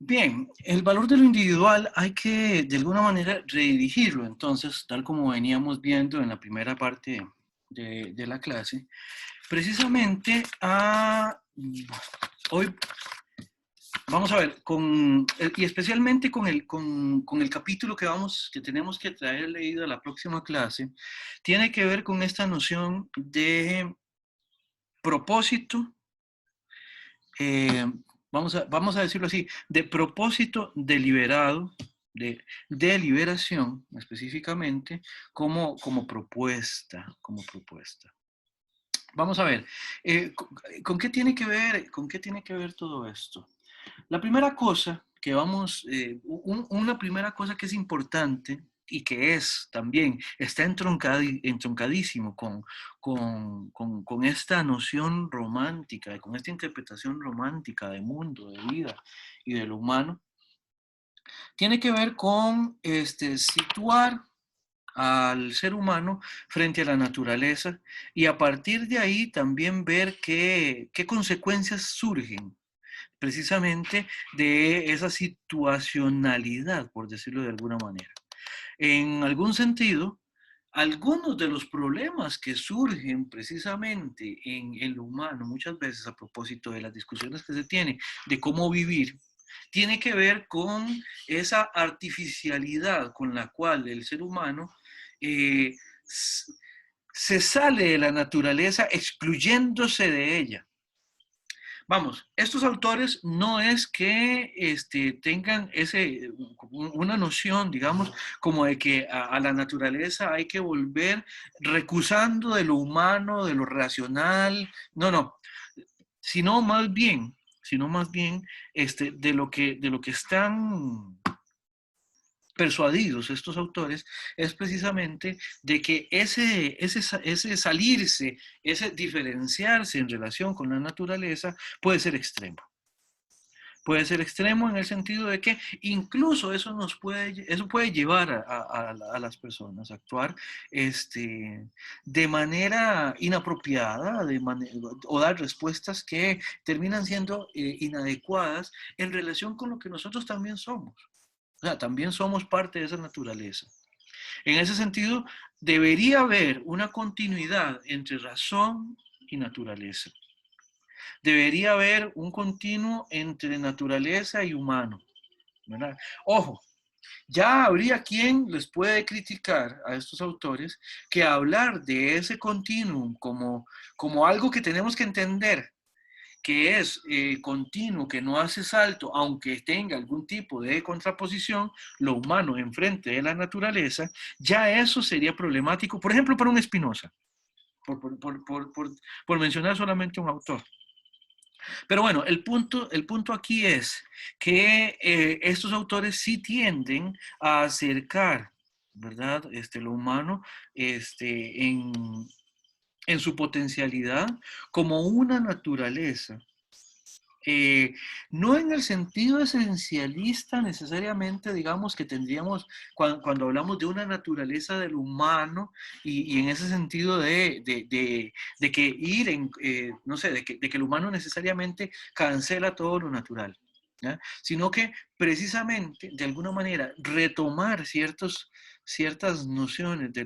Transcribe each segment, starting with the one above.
Bien, el valor de lo individual hay que de alguna manera redirigirlo, entonces, tal como veníamos viendo en la primera parte de la clase, precisamente hoy vamos a ver, y especialmente con el capítulo que tenemos que traer leído a la próxima clase, tiene que ver con esta noción de propósito, eh, vamos a decirlo así, de propósito deliberado, de deliberación específicamente, como propuesta, como propuesta. Vamos a ver, con qué tiene que ver todo esto? La primera cosa que una primera cosa que es importante y que es también, está entroncadísimo con esta noción romántica, con esta interpretación romántica de mundo, de vida y de lo humano, tiene que ver con situar al ser humano frente a la naturaleza y a partir de ahí también ver qué consecuencias surgen precisamente de esa situacionalidad, por decirlo de alguna manera. En algún sentido, algunos de los problemas que surgen precisamente en lo humano, muchas veces a propósito de las discusiones que se tienen de cómo vivir, tiene que ver con esa artificialidad con la cual el ser humano eh, se sale de la naturaleza excluyéndose de ella. Vamos, estos autores no es que tengan una noción, digamos, como de que a la naturaleza hay que volver recusando de lo humano, de lo racional, no, no, sino más bien de lo que están persuadidos estos autores es precisamente de que ese salirse, ese diferenciarse en relación con la naturaleza puede ser extremo. Puede ser extremo en el sentido de que incluso eso puede llevar a las personas a actuar de manera inapropiada o dar respuestas que terminan siendo inadecuadas en relación con lo que nosotros también somos. O sea, también somos parte de esa naturaleza. En ese sentido, debería haber una continuidad entre razón y naturaleza. Debería haber un continuo entre naturaleza y humano, ¿verdad? Ojo, ya habría quien les puede criticar a estos autores que hablar de ese continuum como algo que tenemos que entender, que es continuo, que no hace salto, aunque tenga algún tipo de contraposición, lo humano enfrente de la naturaleza, ya eso sería problemático, por ejemplo, para un Spinoza, por mencionar solamente un autor. Pero bueno, el punto aquí es que estos autores sí tienden a acercar, ¿verdad? Lo humano en su potencialidad como una naturaleza. No en el sentido esencialista necesariamente, digamos, que tendríamos cuando hablamos de una naturaleza del humano y en ese sentido de que no sé, de que el humano necesariamente cancela todo lo natural, ¿ya? Sino que precisamente, de alguna manera, retomar ciertas nociones de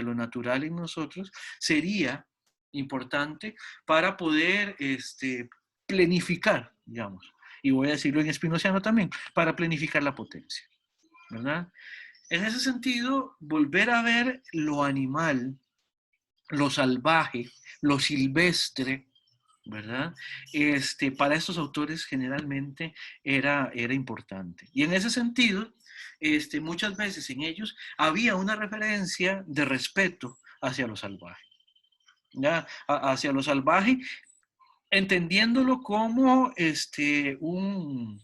lo natural en nosotros sería importante para poder planificar, digamos, y voy a decirlo en spinoziano también, para planificar la potencia, ¿verdad? En ese sentido, volver a ver lo animal, lo salvaje, lo silvestre, ¿verdad? Para estos autores generalmente era importante. Y en ese sentido, muchas veces en ellos había una referencia de respeto hacia lo salvaje, ¿ya? Hacia lo salvaje entendiéndolo como un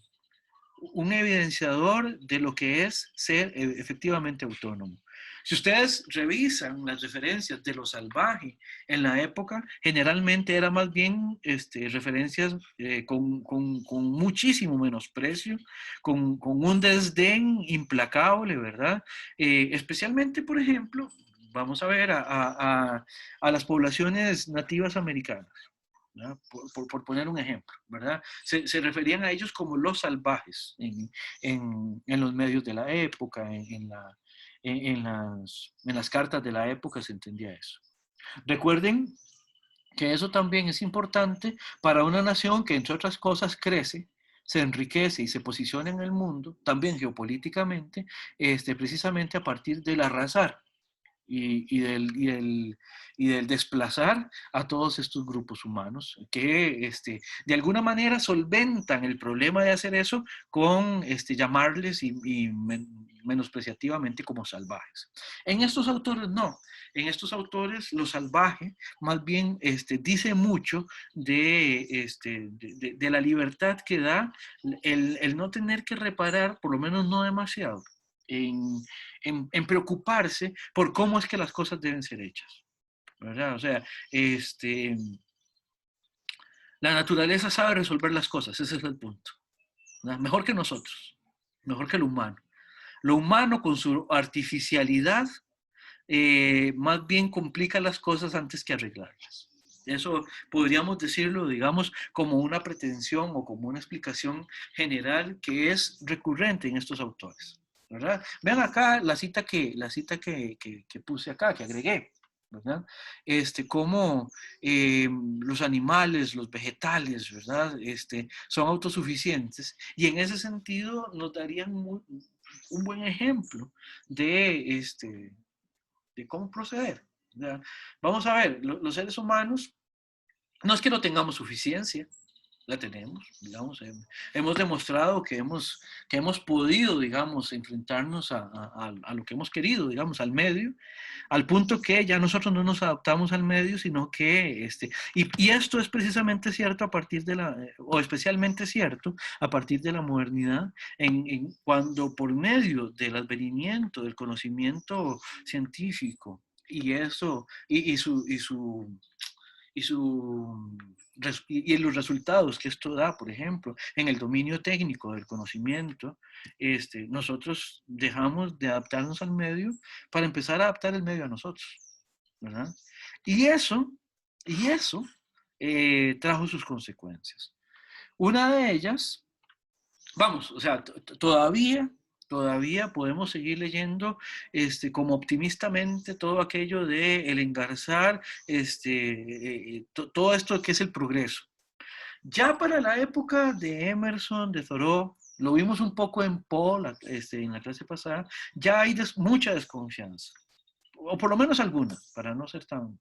evidenciador de lo que es ser efectivamente autónomo. Si ustedes revisan las referencias de lo salvaje en la época, generalmente era más bien referencias con muchísimo menosprecio, con un desdén implacable, ¿verdad? Especialmente, por ejemplo, vamos a ver a las poblaciones nativas americanas. ¿verdad? Por poner un ejemplo, ¿verdad? Se referían a ellos como los salvajes en los medios de la época, en las cartas de la época se entendía eso. Recuerden que eso también es importante para una nación que, entre otras cosas, crece, se enriquece y se posiciona en el mundo, también geopolíticamente, precisamente a partir del arrasar y del desplazar a todos estos grupos humanos que de alguna manera solventan el problema de hacer eso con llamarles y menospreciativamente como salvajes. En estos autores no, en estos autores lo salvaje más bien dice mucho de la libertad que da el no tener que reparar, por lo menos no demasiado, en, en preocuparse por cómo es que las cosas deben ser hechas, ¿verdad? O sea, la naturaleza sabe resolver las cosas, ese es el punto, ¿verdad? Mejor que nosotros, mejor que lo humano. Lo humano con su artificialidad más bien complica las cosas antes que arreglarlas. Eso podríamos decirlo, digamos, como una pretensión o como una explicación general que es recurrente en estos autores, ¿verdad? Vean acá la cita que puse acá, que agregué, ¿verdad? Cómo los animales, los vegetales, ¿verdad? Son autosuficientes y en ese sentido nos darían un buen ejemplo de cómo proceder. ¿Ya? Vamos a ver, los seres humanos, no es que no tengamos suficiencia, la tenemos, digamos, hemos demostrado que hemos podido, digamos, enfrentarnos a lo que hemos querido, digamos, al medio, al punto que ya nosotros no nos adaptamos al medio, sino que, y esto es precisamente cierto a partir o especialmente cierto a partir de la modernidad, cuando por medio del advenimiento del conocimiento científico y eso, y en los resultados que esto da, por ejemplo, en el dominio técnico del conocimiento, nosotros dejamos de adaptarnos al medio para empezar a adaptar el medio a nosotros, ¿verdad? Y eso trajo sus consecuencias. Una de ellas, vamos, o sea, todavía podemos seguir leyendo como optimistamente todo aquello de el engarzar, todo esto que es el progreso. Ya para la época de Emerson, de Thoreau, lo vimos un poco en Poe, en la clase pasada, ya hay mucha desconfianza, o por lo menos alguna, para no ser tan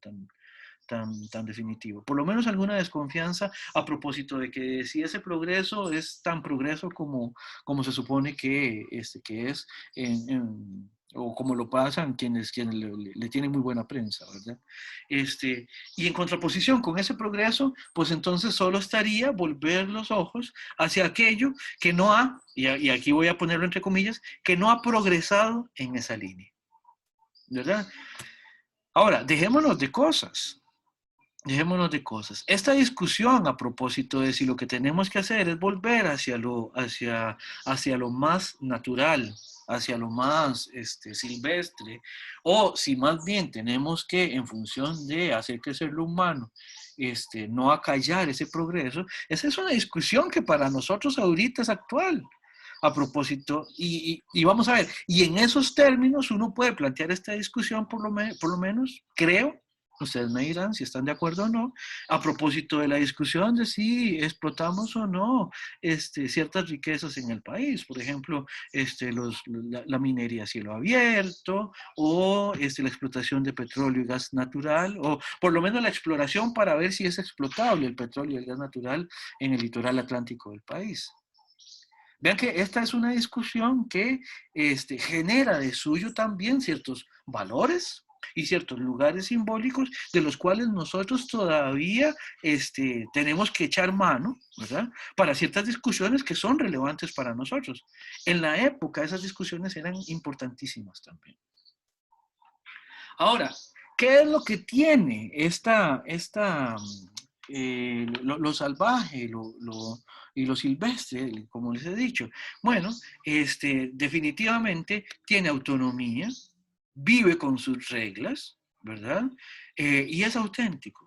definitivo. Por lo menos alguna desconfianza a propósito de que si ese progreso es tan progreso como se supone que es o como lo pasan quienes le tienen muy buena prensa, ¿verdad? Y en contraposición con ese progreso, pues entonces solo estaría volver los ojos hacia aquello que no ha, y aquí voy a ponerlo entre comillas, que no ha progresado en esa línea, ¿verdad? Ahora, dejémonos de cosas. Dejémonos de cosas. Esta discusión a propósito de si lo que tenemos que hacer es volver hacia lo más natural, hacia lo más silvestre, o si más bien tenemos que, en función de hacer crecer lo humano, no acallar ese progreso, esa es una discusión que para nosotros ahorita es actual. A propósito, y vamos a ver, y en esos términos uno puede plantear esta discusión, por lo menos, creo. Ustedes me dirán si están de acuerdo o no, a propósito de la discusión de si explotamos o no ciertas riquezas en el país. Por ejemplo, la minería a cielo abierto o la explotación de petróleo y gas natural, o por lo menos la exploración para ver si es explotable el petróleo y el gas natural en el litoral atlántico del país. Vean que esta es una discusión que genera de suyo también ciertos valores y ciertos lugares simbólicos de los cuales nosotros todavía tenemos que echar mano, ¿verdad? Para ciertas discusiones que son relevantes para nosotros. En la época esas discusiones eran importantísimas también. Ahora, ¿qué es lo que tiene lo salvaje y lo silvestre, como les he dicho? Bueno, definitivamente tiene autonomía, vive con sus reglas, ¿verdad? Y es auténtico,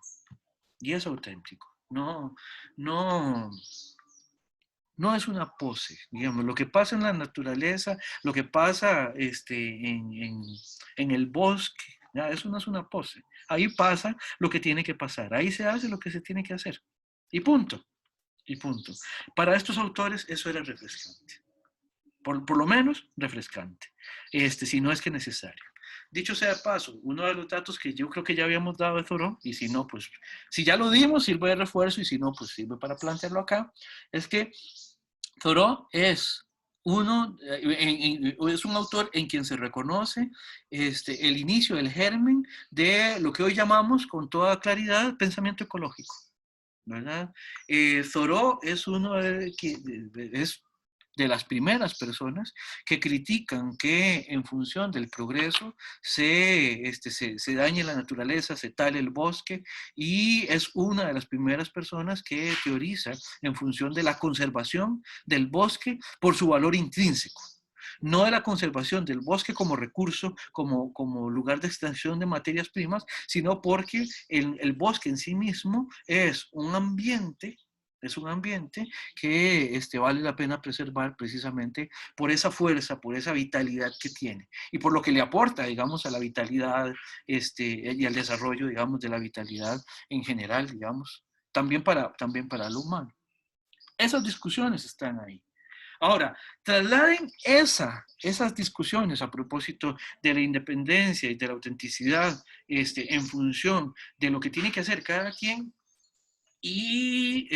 no, no, no es una pose, digamos, lo que pasa en la naturaleza, lo que pasa en el bosque, ¿ya? Eso no es una pose. Ahí pasa lo que tiene que pasar, ahí se hace lo que se tiene que hacer. Y punto, y punto. Para estos autores eso era refrescante, por lo menos refrescante, si no es que necesario. Dicho sea de paso, uno de los datos que yo creo que ya habíamos dado de Thoreau, y si no, pues, si ya lo dimos, sirve de refuerzo, y si no, pues sirve para plantearlo acá, es que Thoreau es es un autor en quien se reconoce el inicio, el germen de lo que hoy llamamos con toda claridad pensamiento ecológico, ¿verdad? Thoreau es es de las primeras personas que critican que en función del progreso se dañe la naturaleza, se tale el bosque, y es una de las primeras personas que teoriza en función de la conservación del bosque por su valor intrínseco, no de la conservación del bosque como recurso, como lugar de extracción de materias primas, sino porque el bosque en sí mismo es un ambiente que vale la pena preservar precisamente por esa fuerza, por esa vitalidad que tiene y por lo que le aporta, digamos, a la vitalidad y al desarrollo, digamos, de la vitalidad en general, digamos, también para el humano. Esas discusiones están ahí. Ahora, trasladen esas discusiones a propósito de la independencia y de la autenticidad en función de lo que tiene que hacer cada quien, y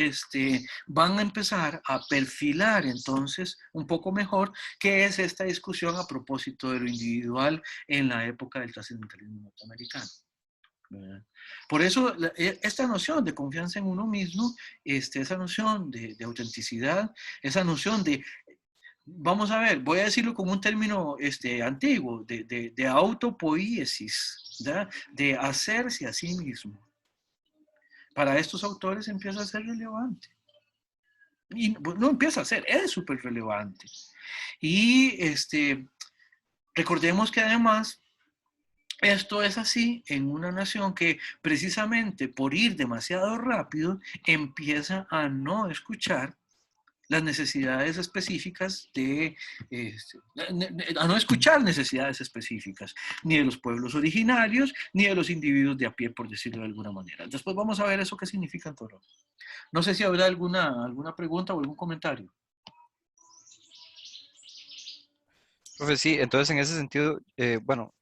van a empezar a perfilar entonces un poco mejor qué es esta discusión a propósito de lo individual en la época del trascendentalismo norteamericano. Por eso, esta noción de confianza en uno mismo, esa noción de autenticidad, esa noción de, vamos a ver, voy a decirlo con un término antiguo, de autopoiesis, ¿verdad? De hacerse a sí mismo. Para estos autores empieza a ser relevante. Y no empieza a ser, es súper relevante. Y recordemos que además esto es así en una nación que precisamente por ir demasiado rápido empieza a no escuchar las necesidades específicas a no escuchar necesidades específicas, ni de los pueblos originarios, ni de los individuos de a pie, por decirlo de alguna manera. Después vamos a ver eso qué significa en Thoreau. No sé si habrá alguna pregunta o algún comentario. Profe, sí, entonces en ese sentido, bueno,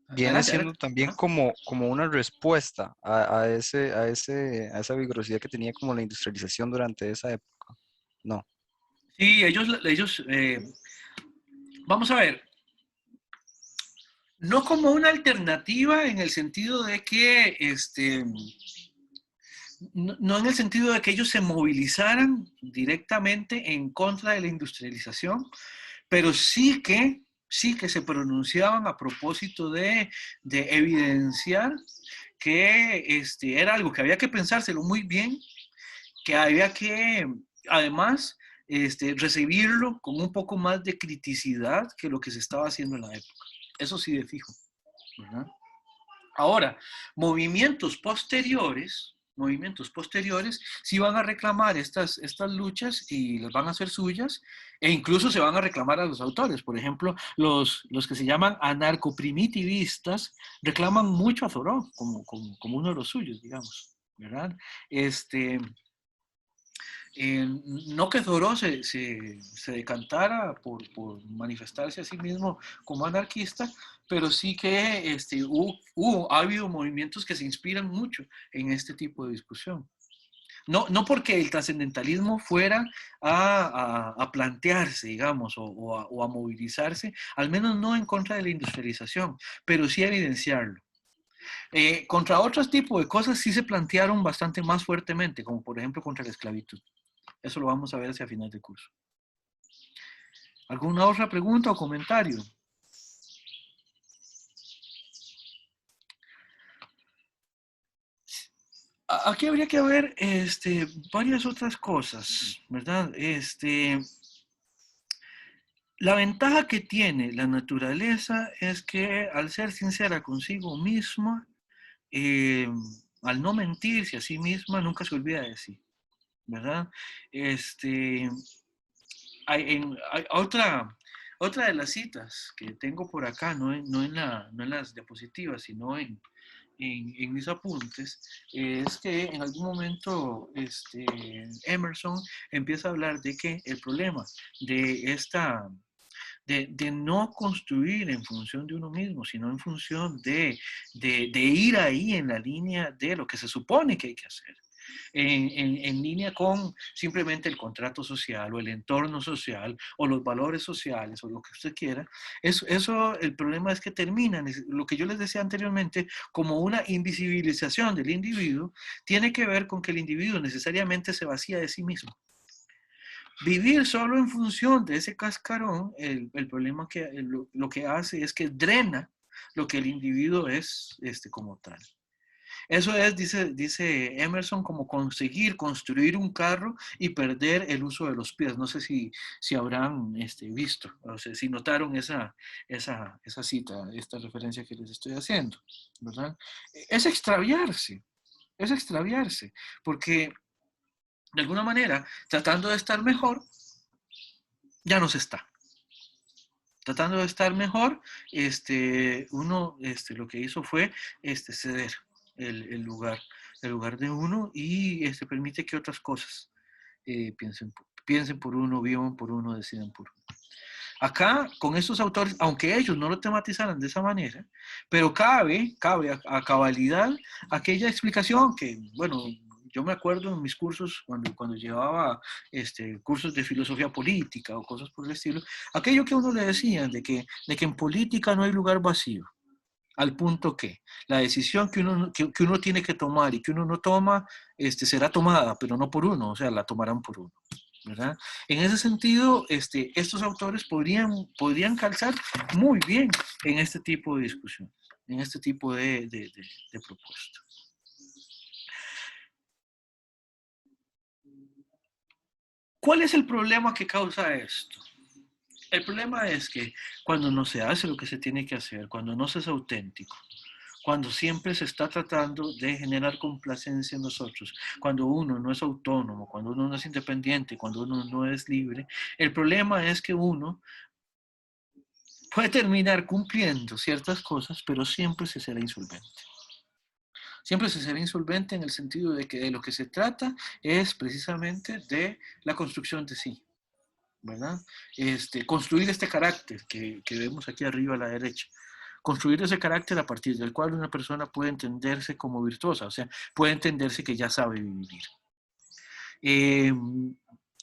viene Adelante, siendo adelante. también Ajá. como una respuesta a esa vigorosidad que tenía como la industrialización durante esa época. No. Sí, vamos a ver, no como una alternativa en el sentido de que, no en el sentido de que ellos se movilizaran directamente en contra de la industrialización, pero sí que se pronunciaban a propósito de evidenciar que era algo que había que pensárselo muy bien, que había que, además, recibirlo con un poco más de criticidad que lo que se estaba haciendo en la época. Eso sí de fijo, ¿verdad? Ahora, movimientos posteriores sí van a reclamar estas luchas y las van a hacer suyas, e incluso se van a reclamar a los autores. Por ejemplo, los que se llaman anarcoprimitivistas reclaman mucho a Thoreau como uno de los suyos, digamos, ¿verdad? No que Thoreau se decantara por manifestarse a sí mismo como anarquista, pero sí que ha habido movimientos que se inspiran mucho en este tipo de discusión. No porque el trascendentalismo fuera a plantearse, digamos, o a movilizarse, al menos no en contra de la industrialización, pero sí a evidenciarlo. Contra otros tipos de cosas sí se plantearon bastante más fuertemente, como por ejemplo contra la esclavitud. Eso lo vamos a ver hacia final de curso. ¿Alguna otra pregunta o comentario? Aquí habría que ver varias otras cosas, ¿verdad? La ventaja que tiene la naturaleza es que al ser sincera consigo misma, eh, al no mentirse a sí misma, nunca se olvida de sí, ¿verdad? Hay otra de las citas que tengo por acá, no en las diapositivas, sino en mis apuntes, es que en algún momento Emerson empieza a hablar de que el problema de de no construir en función de uno mismo, sino en función de ir ahí en la línea de lo que se supone que hay que hacer. En línea con simplemente el contrato social o el entorno social o los valores sociales o lo que usted quiera, eso el problema es que terminan, lo que yo les decía anteriormente, como una invisibilización del individuo, tiene que ver con que el individuo necesariamente se vacía de sí mismo. Vivir solo en función de ese cascarón, el problema que lo que hace es que drena lo que el individuo es como tal. Eso es, dice Emerson, como conseguir construir un carro y perder el uso de los pies. No sé si habrán visto, o sea, si notaron esa cita, esta referencia que les estoy haciendo, ¿verdad? Es extraviarse, porque de alguna manera, tratando de estar mejor, ya no se está. Tratando de estar mejor, uno lo que hizo fue ceder el lugar de uno y permite que otras cosas piensen por uno, vivan por uno, decidan por uno. Acá, con estos autores, aunque ellos no lo tematizaran de esa manera, pero cabe a cabalidad aquella explicación que, bueno, yo me acuerdo en mis cursos, cuando llevaba cursos de filosofía política o cosas por el estilo, aquello que a uno le decían de que en política no hay lugar vacío, al punto que la decisión que uno tiene que tomar y que uno no toma, será tomada, pero no por uno, o sea, la tomarán por uno, ¿verdad? En ese sentido, estos autores podrían calzar muy bien en este tipo de discusión, en este tipo de propuesta. ¿Cuál es el problema que causa esto? El problema es que cuando no se hace lo que se tiene que hacer, cuando no se es auténtico, cuando siempre se está tratando de generar complacencia en nosotros, cuando uno no es autónomo, cuando uno no es independiente, cuando uno no es libre, el problema es que uno puede terminar cumpliendo ciertas cosas, pero siempre se será insolvente. Siempre se será insolvente en el sentido de que de lo que se trata es precisamente de la construcción de sí, ¿verdad? Construir este carácter que vemos aquí arriba a la derecha. Construir ese carácter a partir del cual una persona puede entenderse como virtuosa, o sea, puede entenderse que ya sabe vivir.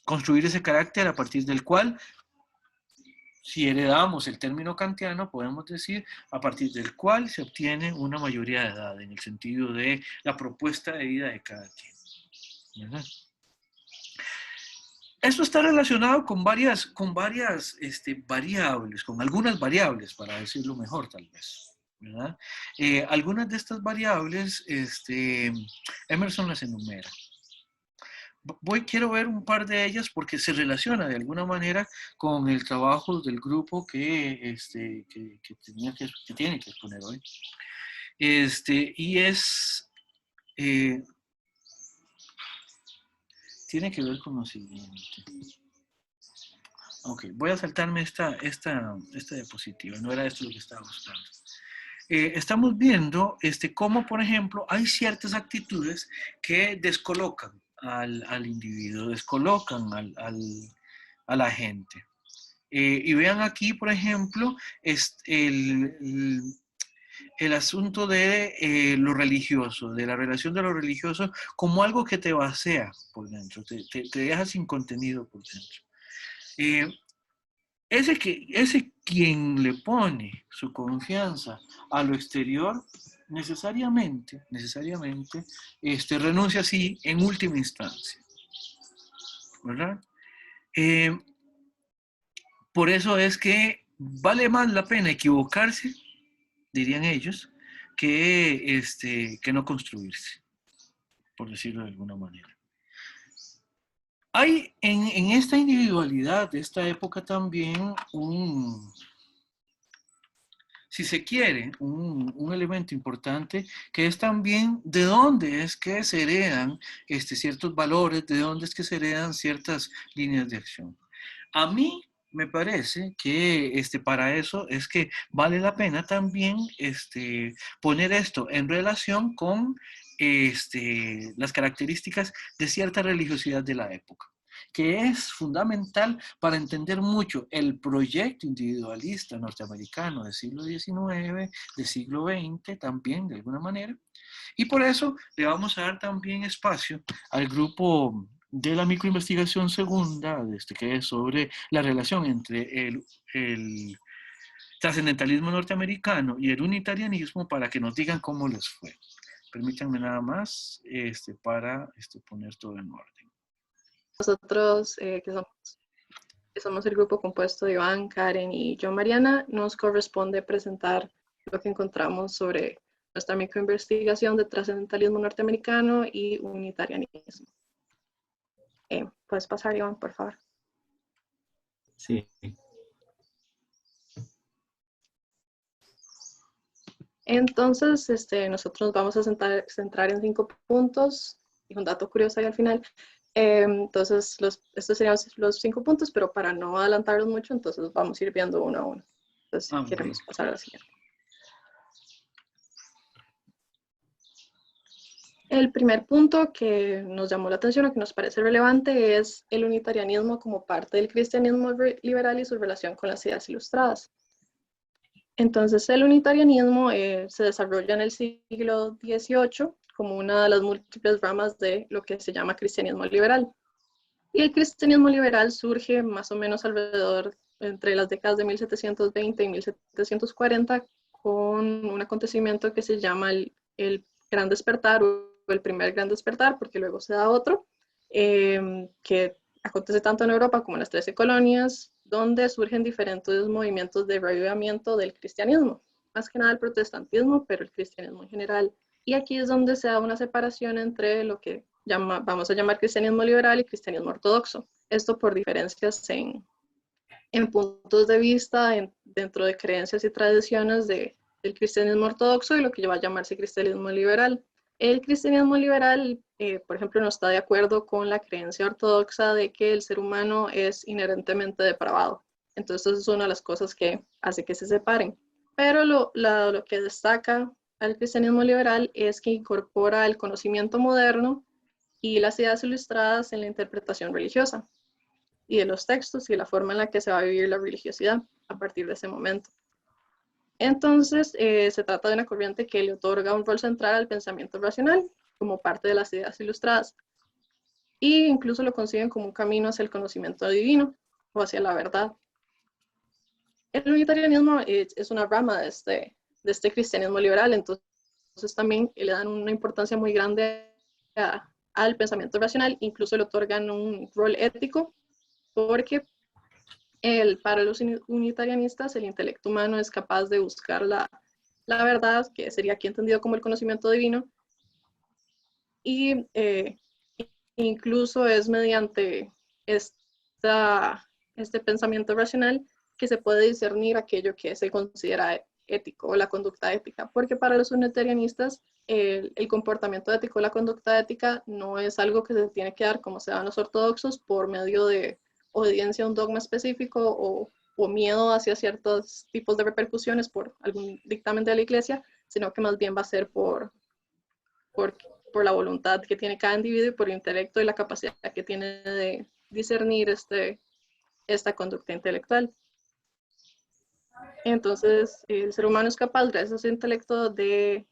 Construir ese carácter a partir del cual, si heredamos el término kantiano, podemos decir a partir del cual se obtiene una mayoría de edad, en el sentido de la propuesta de vida de cada quien, ¿verdad? Esto está relacionado con varias variables, con algunas variables, para decirlo mejor tal vez, ¿verdad? Algunas de estas variables, Emerson las enumera. Quiero ver un par de ellas porque se relaciona de alguna manera con el trabajo del grupo que tiene que exponer hoy. Y tiene que ver con lo siguiente. Ok, voy a saltarme esta diapositiva, no era esto lo que estaba buscando. Estamos viendo cómo, por ejemplo, hay ciertas actitudes que descolocan al individuo, descolocan a la gente. Y vean aquí, por ejemplo, el asunto de lo religioso, de la relación de lo religioso como algo que te vacía por dentro, te deja sin contenido por dentro. Ese quien le pone su confianza a lo exterior, necesariamente, renuncia así en última instancia, ¿verdad? Por eso es que vale más la pena equivocarse, dirían ellos, que no construirse, por decirlo de alguna manera. Hay en esta individualidad de esta época también si se quiere, un elemento importante que es también de dónde es que se heredan ciertos valores, de dónde es que se heredan ciertas líneas de acción. A mí me parece que para eso es que vale la pena también poner esto en relación con las características de cierta religiosidad de la época, que es fundamental para entender mucho el proyecto individualista norteamericano del siglo XIX, del siglo XX también, de alguna manera. Y por eso le vamos a dar también espacio al grupo de la microinvestigación segunda, que es sobre la relación entre el trascendentalismo norteamericano y el unitarianismo, para que nos digan cómo les fue. Permítanme nada más para poner todo en orden. Nosotros, que somos el grupo compuesto de Iván, Karen y yo, Mariana, nos corresponde presentar lo que encontramos sobre nuestra microinvestigación de trascendentalismo norteamericano y unitarianismo. ¿Puedes pasar, Iván, por favor? Sí. Entonces, nosotros nos vamos a centrar en 5 puntos y un dato curioso ahí al final. Entonces, estos serían los 5 puntos, pero para no adelantarlos mucho, entonces vamos a ir viendo uno a uno. Entonces, queremos pasar a la siguiente. El primer punto que nos llamó la atención o que nos parece relevante es el unitarianismo como parte del cristianismo liberal y su relación con las ideas ilustradas. Entonces, el unitarianismo se desarrolla en el siglo XVIII como una de las múltiples ramas de lo que se llama cristianismo liberal. Y el cristianismo liberal surge más o menos alrededor entre las décadas de 1720 y 1740 con un acontecimiento que se llama el Gran Despertar o el primer Gran Despertar, porque luego se da otro, que acontece tanto en Europa como en las 13 colonias, donde surgen diferentes movimientos de reavivamiento del cristianismo, más que nada el protestantismo, pero el cristianismo en general. Y aquí es donde se da una separación entre lo que vamos a llamar cristianismo liberal y cristianismo ortodoxo. Esto por diferencias en puntos de vista dentro de creencias y tradiciones del cristianismo ortodoxo y lo que va a llamarse cristianismo liberal. El cristianismo liberal, por ejemplo, no está de acuerdo con la creencia ortodoxa de que el ser humano es inherentemente depravado. Entonces, es una de las cosas que hace que se separen. Pero lo que destaca al cristianismo liberal es que incorpora el conocimiento moderno y las ideas ilustradas en la interpretación religiosa y de los textos y la forma en la que se va a vivir la religiosidad a partir de ese momento. Entonces, se trata de una corriente que le otorga un rol central al pensamiento racional como parte de las ideas ilustradas e incluso lo conciben como un camino hacia el conocimiento divino o hacia la verdad. El unitarianismo es una rama de este cristianismo liberal, entonces también le dan una importancia muy grande al pensamiento racional, incluso le otorgan un rol ético, porque para los unitarianistas el intelecto humano es capaz de buscar la verdad, que sería aquí entendido como el conocimiento divino, y incluso es mediante este pensamiento racional que se puede discernir aquello que se considera ético o la conducta ética, porque para los unitarianistas el comportamiento ético o la conducta ética no es algo que se tiene que dar como se dan los ortodoxos por medio de obediencia a un dogma específico o miedo hacia ciertos tipos de repercusiones por algún dictamen de la iglesia, sino que más bien va a ser por la voluntad que tiene cada individuo y por el intelecto y la capacidad que tiene de discernir esta conducta intelectual. Entonces, el ser humano es capaz, gracias a su intelecto, de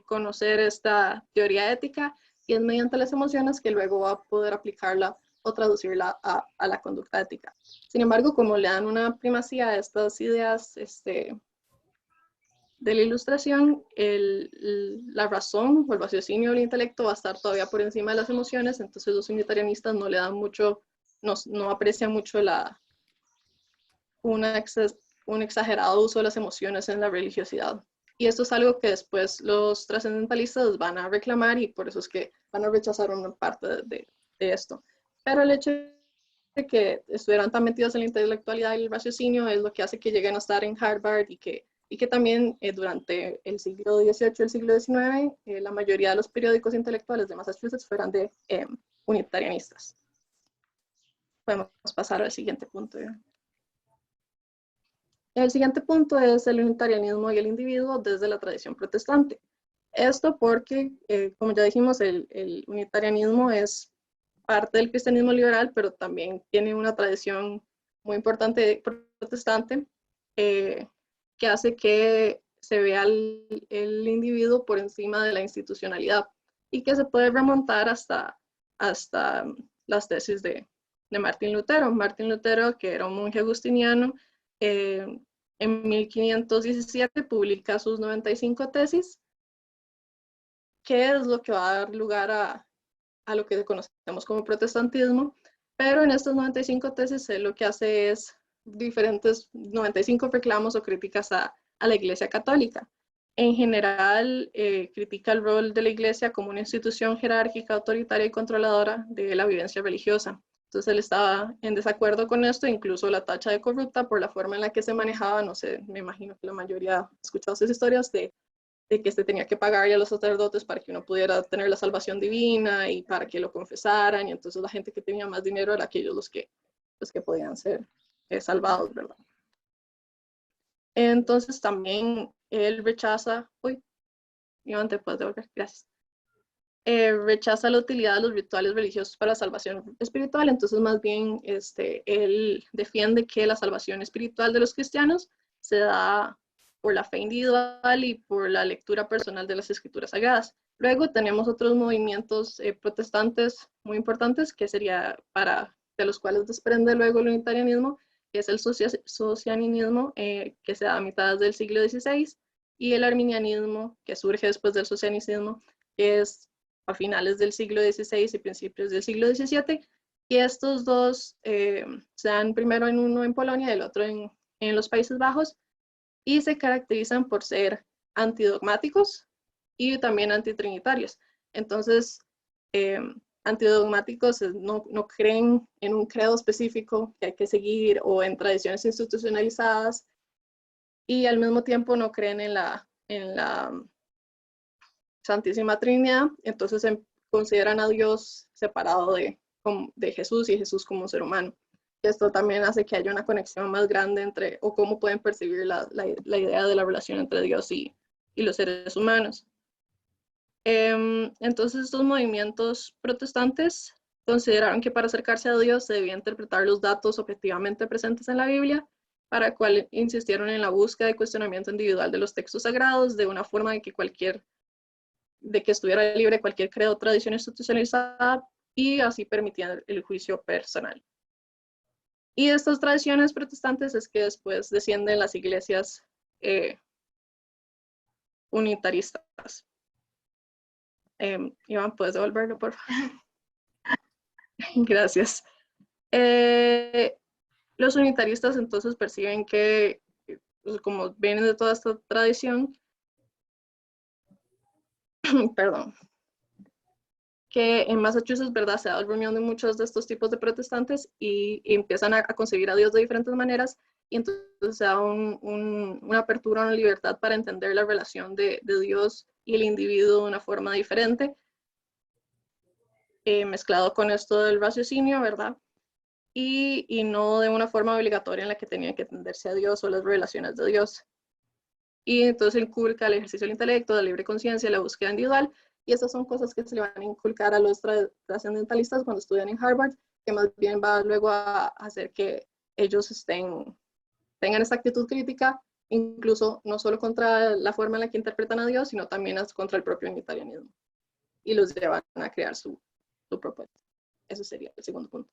conocer esta teoría ética y es mediante las emociones que luego va a poder aplicarla o traducirla a la conducta ética. Sin embargo, como le dan una primacía a estas ideas de la ilustración, la razón o el raciocinio del intelecto va a estar todavía por encima de las emociones, entonces los unitarianistas no le dan mucho, no aprecian mucho un exagerado uso de las emociones en la religiosidad. Y esto es algo que después los trascendentalistas van a reclamar y por eso es que van a rechazar una parte de esto. Pero el hecho de que estuvieran tan metidos en la intelectualidad y el raciocinio es lo que hace que lleguen a estar en Harvard y que y que también durante el siglo XVIII y el siglo XIX la mayoría de los periódicos intelectuales de Massachusetts fueran de unitarianistas. Podemos pasar al siguiente punto. El siguiente punto es el unitarianismo y el individuo desde la tradición protestante. Esto porque, como ya dijimos, el unitarianismo es parte del cristianismo liberal, pero también tiene una tradición muy importante protestante que hace que se vea el individuo por encima de la institucionalidad y que se puede remontar hasta las tesis de Martín Lutero. Martín Lutero, que era un monje agustiniano, en 1517 publica sus 95 tesis, que es lo que va a dar lugar a lo que conocemos como protestantismo, pero en estas 95 tesis él lo que hace es diferentes 95 reclamos o críticas a la Iglesia Católica. En general, critica el rol de la Iglesia como una institución jerárquica, autoritaria y controladora de la vivencia religiosa. Entonces él estaba en desacuerdo con esto, incluso la tacha de corrupta por la forma en la que se manejaba. No sé, me imagino que la mayoría ha escuchado esas historias de que tenía que pagarle a los sacerdotes para que uno pudiera tener la salvación divina y para que lo confesaran, y entonces la gente que tenía más dinero era aquellos los que podían ser salvados, ¿verdad? Entonces también él rechaza, Iván, te puedes devolver, gracias. Rechaza la utilidad de los rituales religiosos para la salvación espiritual, entonces más bien él defiende que la salvación espiritual de los cristianos se da por la fe individual y por la lectura personal de las escrituras sagradas. Luego tenemos otros movimientos protestantes muy importantes que sería de los cuales desprende luego el unitarianismo, que es el socianismo, que se da a mitad del siglo XVI, y el arminianismo, que surge después del socianismo, que es a finales del siglo XVI y principios del siglo XVII, y estos dos se dan primero en uno en Polonia y el otro en los Países Bajos, y se caracterizan por ser antidogmáticos y también antitrinitarios. Entonces, antidogmáticos no creen en un credo específico que hay que seguir o en tradiciones institucionalizadas, y al mismo tiempo no creen en la Santísima Trinidad. Entonces consideran a Dios separado de Jesús y Jesús como ser humano. Esto también hace que haya una conexión más grande o cómo pueden percibir la idea de la relación entre Dios y los seres humanos. Entonces estos movimientos protestantes consideraron que para acercarse a Dios se debía interpretar los datos objetivamente presentes en la Biblia, para cual insistieron en la búsqueda y cuestionamiento individual de los textos sagrados de una forma de que estuviera libre cualquier credo o tradición institucionalizada, y así permitían el juicio personal. Y de estas tradiciones protestantes es que después descienden las iglesias unitaristas. Iván, ¿puedes devolverlo, por favor? Gracias. Los unitaristas entonces perciben que, como vienen de toda esta tradición, perdón, que en Massachusetts, ¿verdad?, se da la reunión de muchos de estos tipos de protestantes y empiezan a concebir a Dios de diferentes maneras, y entonces se da una apertura, una libertad para entender la relación de Dios y el individuo de una forma diferente, mezclado con esto del raciocinio, ¿verdad? Y no de una forma obligatoria en la que tenían que entenderse a Dios o las revelaciones de Dios. Y entonces inculca el ejercicio del intelecto, la libre conciencia, la búsqueda individual, y estas son cosas que se le van a inculcar a los trascendentalistas cuando estudian en Harvard, que más bien va luego a hacer que ellos tengan esta actitud crítica, incluso no solo contra la forma en la que interpretan a Dios, sino también contra el propio unitarianismo, y los llevan a crear su propuesta. Eso sería el segundo punto.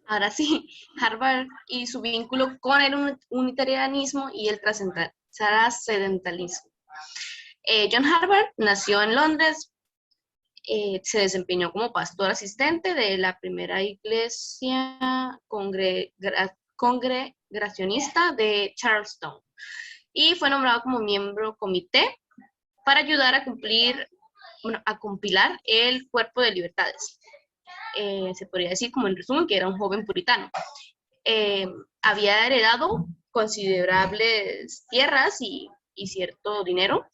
Ahora sí, Harvard y su vínculo con el unitarianismo y el trascendentalismo. John Harvard nació en Londres, se desempeñó como pastor asistente de la primera iglesia congregacionista de Charleston y fue nombrado como miembro comité para ayudar a compilar el cuerpo de libertades. Se podría decir, como en resumen, que era un joven puritano. Había heredado considerables tierras y cierto dinero.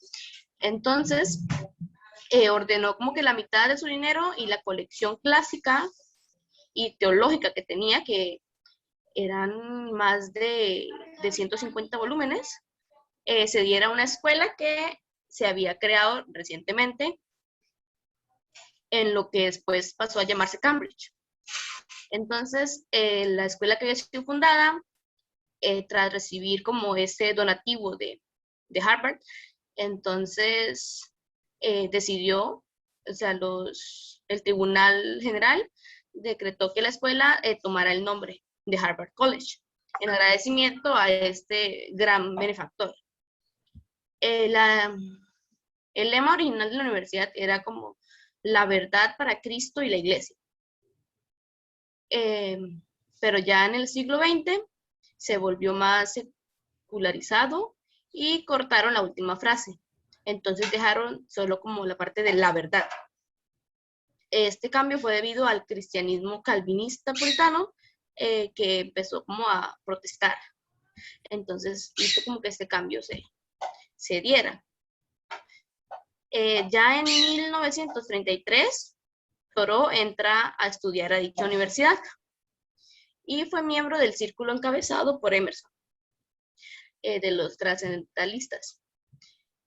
Entonces, ordenó como que la mitad de su dinero y la colección clásica y teológica que tenía, que eran más de 150 volúmenes, se diera a una escuela que se había creado recientemente en lo que después pasó a llamarse Cambridge. Entonces, la escuela que había sido fundada, tras recibir como ese donativo de Harvard, entonces decidió, o sea, el Tribunal General decretó que la escuela tomara el nombre de Harvard College, en agradecimiento a este gran benefactor. El lema original de la universidad era como la verdad para Cristo y la iglesia. Pero ya en el siglo XX se volvió más secularizado y cortaron la última frase. Entonces dejaron solo como la parte de la verdad. Este cambio fue debido al cristianismo calvinista puritano, que empezó como a protestar. Entonces hizo como que este cambio se diera. Ya en 1933, Thoreau entra a estudiar a dicha universidad y fue miembro del círculo encabezado por Emerson, de los trascendentalistas.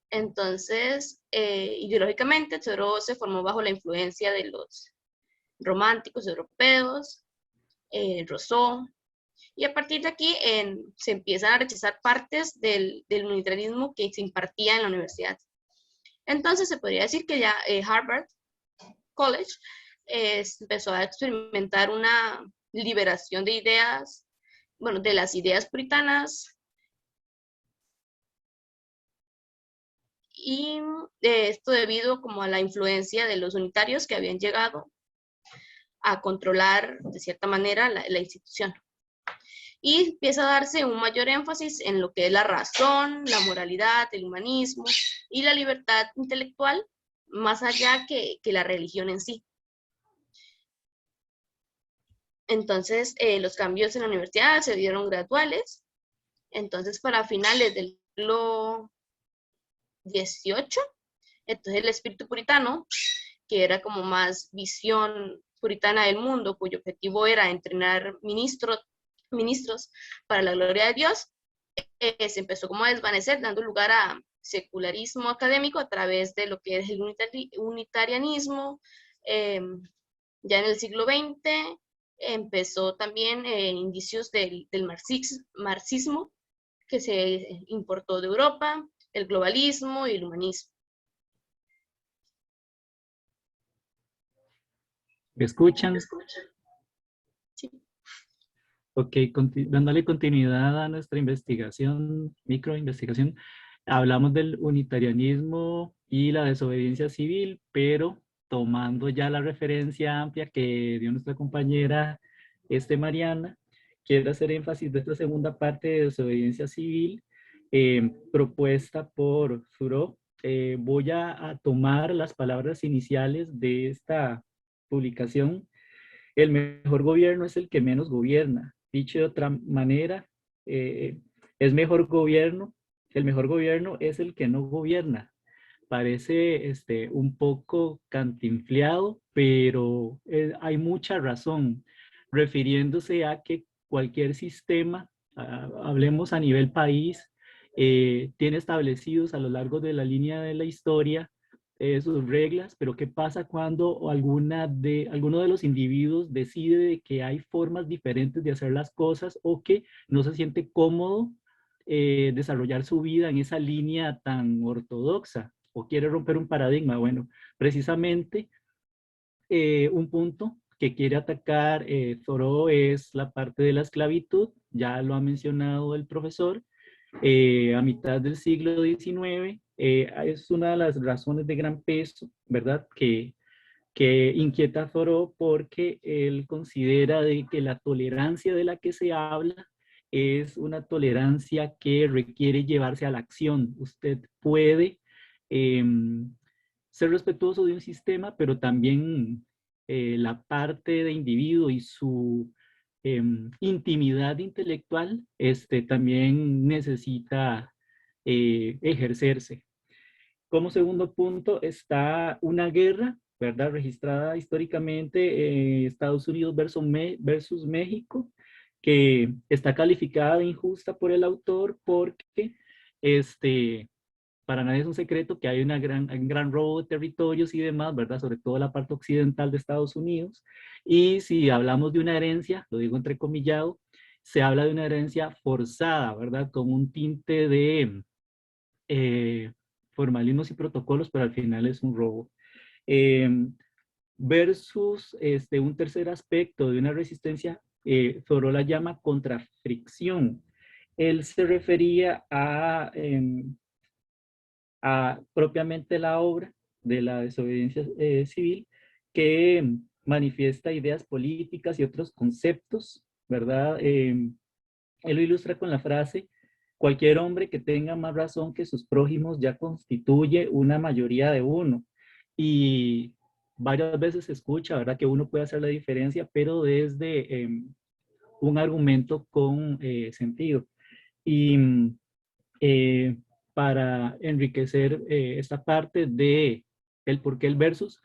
Entonces, ideológicamente, Thoreau se formó bajo la influencia de los románticos europeos, Rousseau, y a partir de aquí se empiezan a rechazar partes del unitarianismo que se impartía en la universidad. Entonces, se podría decir que ya Harvard College empezó a experimentar una liberación de ideas, bueno, de las ideas puritanas, y esto debido como a la influencia de los unitarios que habían llegado a controlar de cierta manera la institución. Y empieza a darse un mayor énfasis en lo que es la razón, la moralidad, el humanismo y la libertad intelectual, más allá que la religión en sí. Entonces, los cambios en la universidad se dieron graduales. Entonces, para finales del siglo XVIII, entonces el espíritu puritano, que era como más visión puritana del mundo, cuyo objetivo era entrenar ministros para la gloria de Dios, se empezó como a desvanecer, dando lugar a secularismo académico a través de lo que es el unitarianismo. Ya en el siglo XX empezó también indicios del marxismo que se importó de Europa, el globalismo y el humanismo. ¿Me escuchan? Sí. Ok, dándole continuidad a nuestra investigación, microinvestigación, hablamos del unitarianismo y la desobediencia civil, pero tomando ya la referencia amplia que dio nuestra compañera Mariana, quiero hacer énfasis de esta segunda parte de desobediencia civil, propuesta por Thoreau. Voy a tomar las palabras iniciales de esta publicación. El mejor gobierno es el que menos gobierna. Dicho de otra manera, el mejor gobierno es el que no gobierna. Parece un poco cantinfleado, pero hay mucha razón, refiriéndose a que cualquier sistema, hablemos a nivel país, tiene establecidos a lo largo de la línea de la historia sus reglas, pero ¿qué pasa cuando alguno de los individuos decide que hay formas diferentes de hacer las cosas o que no se siente cómodo desarrollar su vida en esa línea tan ortodoxa o quiere romper un paradigma? Bueno, precisamente un punto que quiere atacar Thoreau es la parte de la esclavitud, ya lo ha mencionado el profesor. A mitad del siglo XIX, es una de las razones de gran peso, ¿verdad?, que inquieta a Thoreau, porque él considera de que la tolerancia de la que se habla es una tolerancia que requiere llevarse a la acción. Usted puede ser respetuoso de un sistema, pero también la parte de individuo y su intimidad intelectual también necesita ejercerse. Como segundo punto está una guerra, ¿verdad? Registrada históricamente Estados Unidos versus México, que está calificada de injusta por el autor porque para nadie es un secreto que hay un gran robo de territorios y demás, ¿verdad? Sobre todo la parte occidental de Estados Unidos. Y si hablamos de una herencia, lo digo entrecomillado, se habla de una herencia forzada, ¿verdad? Con un tinte de formalismos y protocolos, pero al final es un robo. Versus un tercer aspecto de una resistencia, Thoreau la llama contrafricción. Él se refería a propiamente la obra de la desobediencia civil, que manifiesta ideas políticas y otros conceptos, ¿verdad? Él lo ilustra con la frase: cualquier hombre que tenga más razón que sus prójimos ya constituye una mayoría de uno. Y varias veces se escucha, ¿verdad?, que uno puede hacer la diferencia, pero desde un argumento con sentido. Y eh, para enriquecer esta parte de el por qué el versus,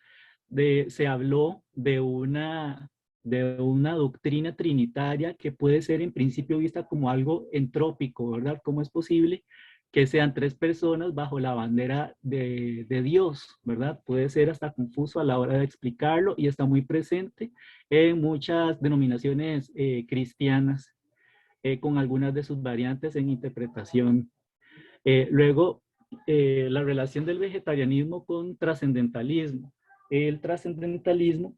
se habló de una doctrina trinitaria que puede ser en principio vista como algo entrópico, ¿verdad? ¿Cómo es posible que sean tres personas bajo la bandera de Dios, ¿verdad? Puede ser hasta confuso a la hora de explicarlo y está muy presente en muchas denominaciones cristianas, con algunas de sus variantes en interpretación. Luego, la relación del vegetarianismo con trascendentalismo. El trascendentalismo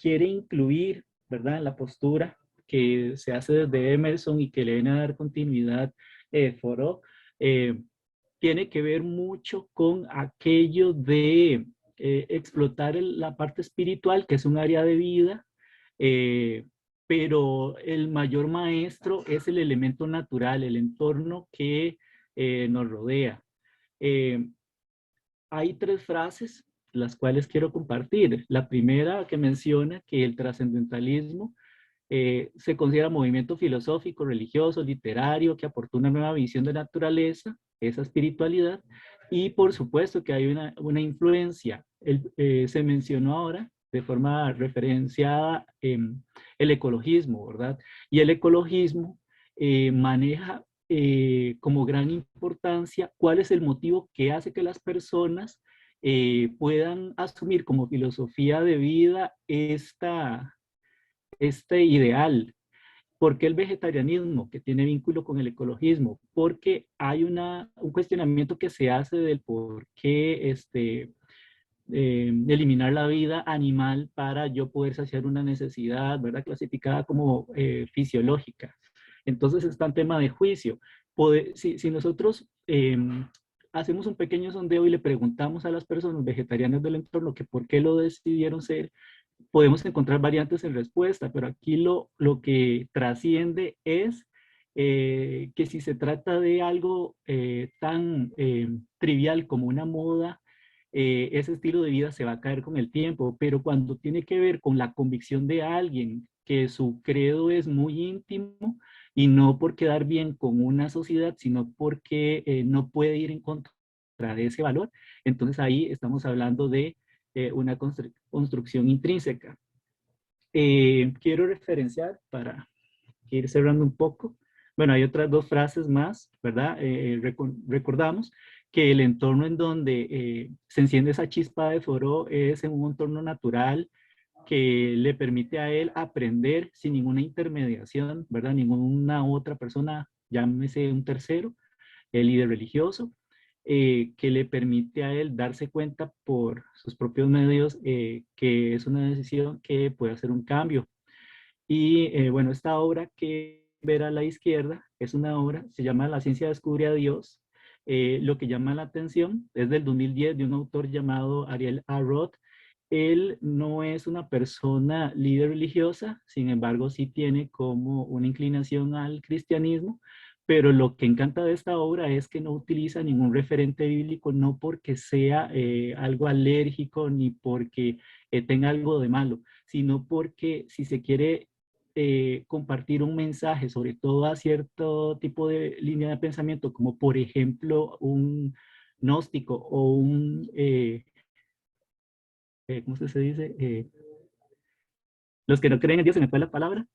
quiere incluir, ¿verdad?, en la postura que se hace desde Emerson y que le viene a dar continuidad Thoreau, tiene que ver mucho con aquello de explotar la parte espiritual, que es un área de vida, pero el mayor maestro es el elemento natural, el entorno que nos rodea. Hay tres frases las cuales quiero compartir. La primera, que menciona que el trascendentalismo se considera movimiento filosófico, religioso, literario, que aportó una nueva visión de naturaleza, esa espiritualidad, y por supuesto que hay una influencia. Se mencionó ahora de forma referenciada el ecologismo, ¿verdad? Y el ecologismo maneja como gran importancia cuál es el motivo que hace que las personas puedan asumir como filosofía de vida este ideal. ¿Por qué el vegetarianismo, que tiene vínculo con el ecologismo? Porque hay un cuestionamiento que se hace del por qué eliminar la vida animal para yo poder saciar una necesidad, ¿verdad?, clasificada como fisiológica. Entonces está en tema de juicio. Si nosotros hacemos un pequeño sondeo y le preguntamos a las personas vegetarianas del entorno que por qué lo decidieron ser, podemos encontrar variantes en respuesta, pero aquí lo que trasciende es que si se trata de algo tan trivial como una moda, ese estilo de vida se va a caer con el tiempo, pero cuando tiene que ver con la convicción de alguien que su credo es muy íntimo y no por quedar bien con una sociedad, sino porque no puede ir en contra de ese valor, entonces ahí estamos hablando de una construcción intrínseca. Quiero referenciar para ir cerrando un poco. Bueno, hay otras dos frases más, ¿verdad? Recordamos que el entorno en donde se enciende esa chispa de Thoreau es en un entorno natural que le permite a él aprender sin ninguna intermediación, ¿verdad? Ninguna otra persona, llámese un tercero, el líder religioso, que le permite a él darse cuenta por sus propios medios que es una decisión que puede hacer un cambio. Y bueno, esta obra que ver a la izquierda es una obra, se llama La ciencia descubre a Dios. Lo que llama la atención es del 2010 de un autor llamado Ariel A. Roth. Él no es una persona líder religiosa, sin embargo sí tiene como una inclinación al cristianismo, pero lo que encanta de esta obra es que no utiliza ningún referente bíblico, no porque sea algo alérgico ni porque tenga algo de malo, sino porque si se quiere compartir un mensaje, sobre todo a cierto tipo de línea de pensamiento, como por ejemplo un gnóstico o un, ¿cómo se dice? Los que no creen en Dios, se me fue la palabra.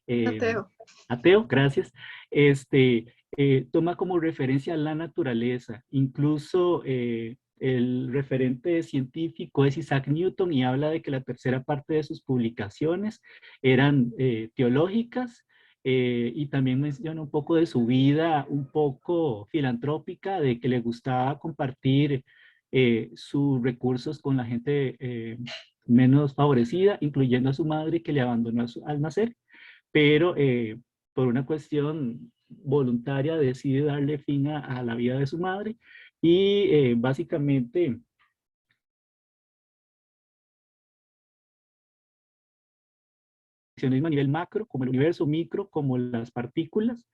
Ateo. Ateo, gracias. Toma como referencia la naturaleza. Incluso el referente científico es Isaac Newton y habla de que la tercera parte de sus publicaciones eran teológicas, y también menciona un poco de su vida, un poco filantrópica, de que le gustaba compartir sus recursos con la gente menos favorecida, incluyendo a su madre que le abandonó al nacer, pero por una cuestión voluntaria decide darle fin a la vida de su madre y básicamente a nivel macro, como el universo, micro, como las partículas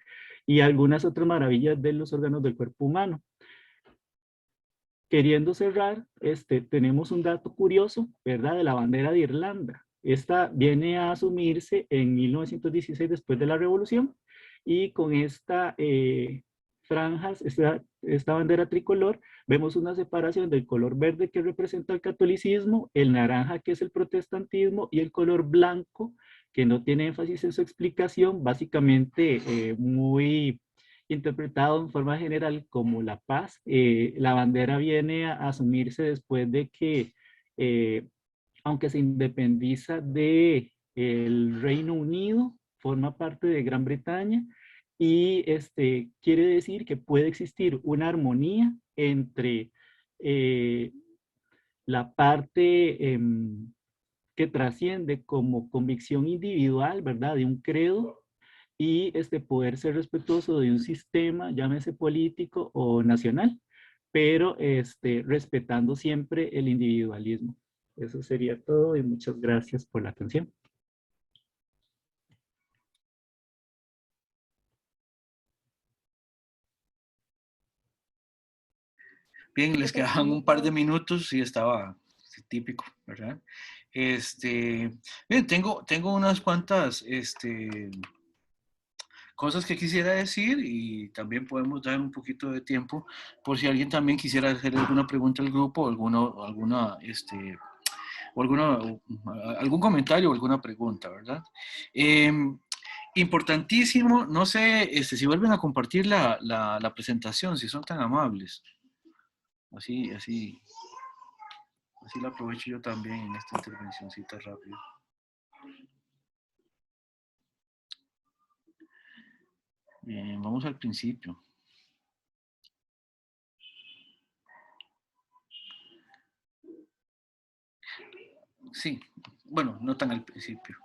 y algunas otras maravillas de los órganos del cuerpo humano. Queriendo cerrar, tenemos un dato curioso, ¿verdad? De la bandera de Irlanda. Esta viene a asumirse en 1916 después de la Revolución y con esta franjas, esta bandera tricolor, vemos una separación del color verde que representa el catolicismo, el naranja que es el protestantismo y el color blanco que no tiene énfasis en su explicación, básicamente muy interpretado en forma general como la paz. La bandera viene a asumirse después de que, aunque se independiza de el Reino Unido, forma parte de Gran Bretaña y quiere decir que puede existir una armonía entre la parte que trasciende como convicción individual, ¿verdad? De un credo y poder ser respetuoso de un sistema, llámese político o nacional, pero respetando siempre el individualismo. Eso sería todo y muchas gracias por la atención. Bien, les quedaban un par de minutos y estaba típico, ¿verdad? Bien, tengo unas cuantas cosas que quisiera decir y también podemos dar un poquito de tiempo por si alguien también quisiera hacer alguna pregunta al grupo o algún comentario o alguna pregunta, ¿verdad? Importantísimo, no sé si vuelven a compartir la presentación, si son tan amables. Así la aprovecho yo también en esta intervencióncita rápida. Bien, vamos al principio. Sí, bueno, no tan al principio.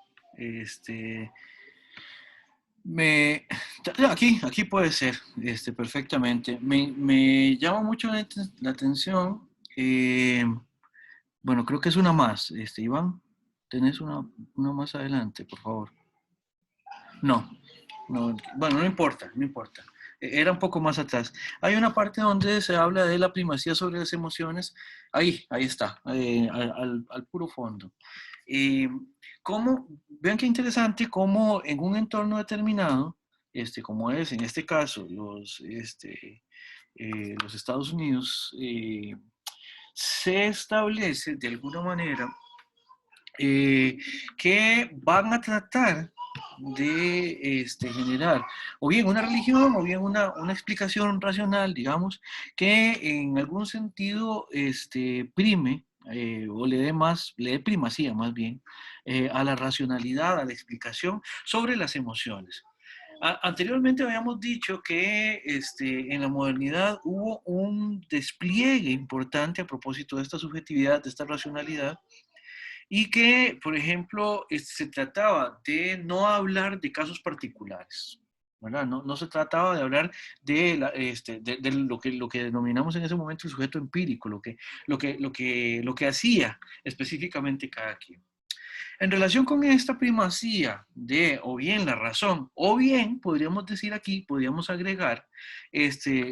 Aquí puede ser, perfectamente. Me llama mucho la atención. Bueno, creo que es una más. Iván, ¿tenés una más adelante, por favor? No, bueno, no importa. Era un poco más atrás. Hay una parte donde se habla de la primacía sobre las emociones. Ahí está, al puro fondo. Vean qué interesante cómo en un entorno determinado, como es en este caso los Estados Unidos, se establece de alguna manera que van a tratar de generar o bien una religión o bien una explicación racional, digamos, que en algún sentido prime o le dé primacía más bien a la racionalidad, a la explicación sobre las emociones. Anteriormente habíamos dicho que en la modernidad hubo un despliegue importante a propósito de esta subjetividad, de esta racionalidad, y que, por ejemplo, se trataba de no hablar de casos particulares, ¿verdad? No se trataba de hablar de lo que denominamos en ese momento el sujeto empírico, lo que hacía específicamente cada quien. En relación con esta primacía de o bien la razón, o bien podríamos decir aquí, podríamos agregar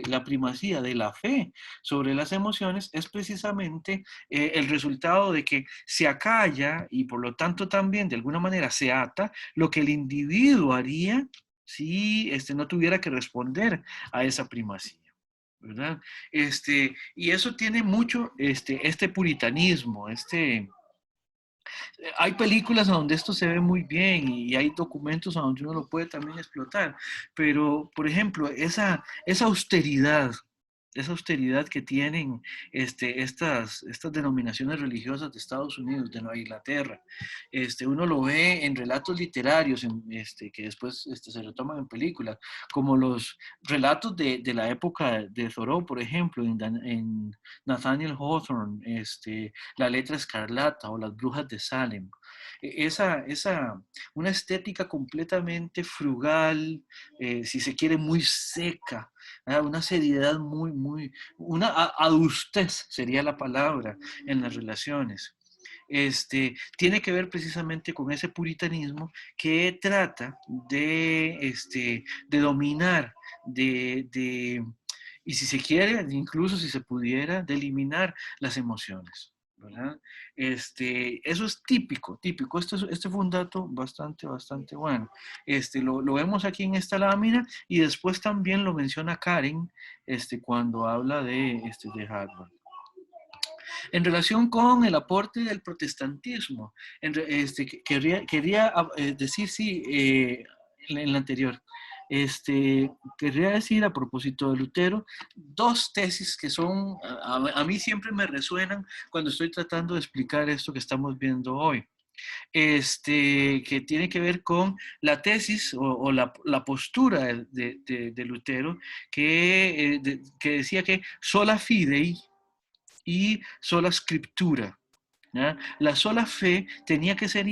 la primacía de la fe sobre las emociones, es precisamente el resultado de que se acalla y por lo tanto también de alguna manera se ata lo que el individuo haría si no tuviera que responder a esa primacía. ¿Verdad? Y eso tiene mucho este puritanismo, hay películas donde esto se ve muy bien y hay documentos donde uno lo puede también explotar, pero por ejemplo, esa austeridad que tienen estas denominaciones religiosas de Estados Unidos, de Nueva Inglaterra, uno lo ve en relatos literarios que después se retoman en películas, como los relatos de la época de Thoreau, por ejemplo, en Nathaniel Hawthorne, La letra escarlata o Las brujas de Salem. Una estética completamente frugal, si se quiere, muy seca, una seriedad una adustez sería la palabra en las relaciones. Tiene que ver precisamente con ese puritanismo que trata de dominar, y si se quiere, incluso si se pudiera, de eliminar las emociones. ¿Verdad? Eso es típico. Este fue un dato bastante bueno. Lo vemos aquí en esta lámina y después también lo menciona Karen cuando habla de Harvard. En relación con el aporte del protestantismo, quería decir, sí, en la anterior, quería decir a propósito de Lutero, dos tesis que son, a mí siempre me resuenan cuando estoy tratando de explicar esto que estamos viendo hoy. Que tiene que ver con la tesis o la postura de Lutero que decía que sola fidei y sola scriptura. ¿Ya? La sola fe tenía que ser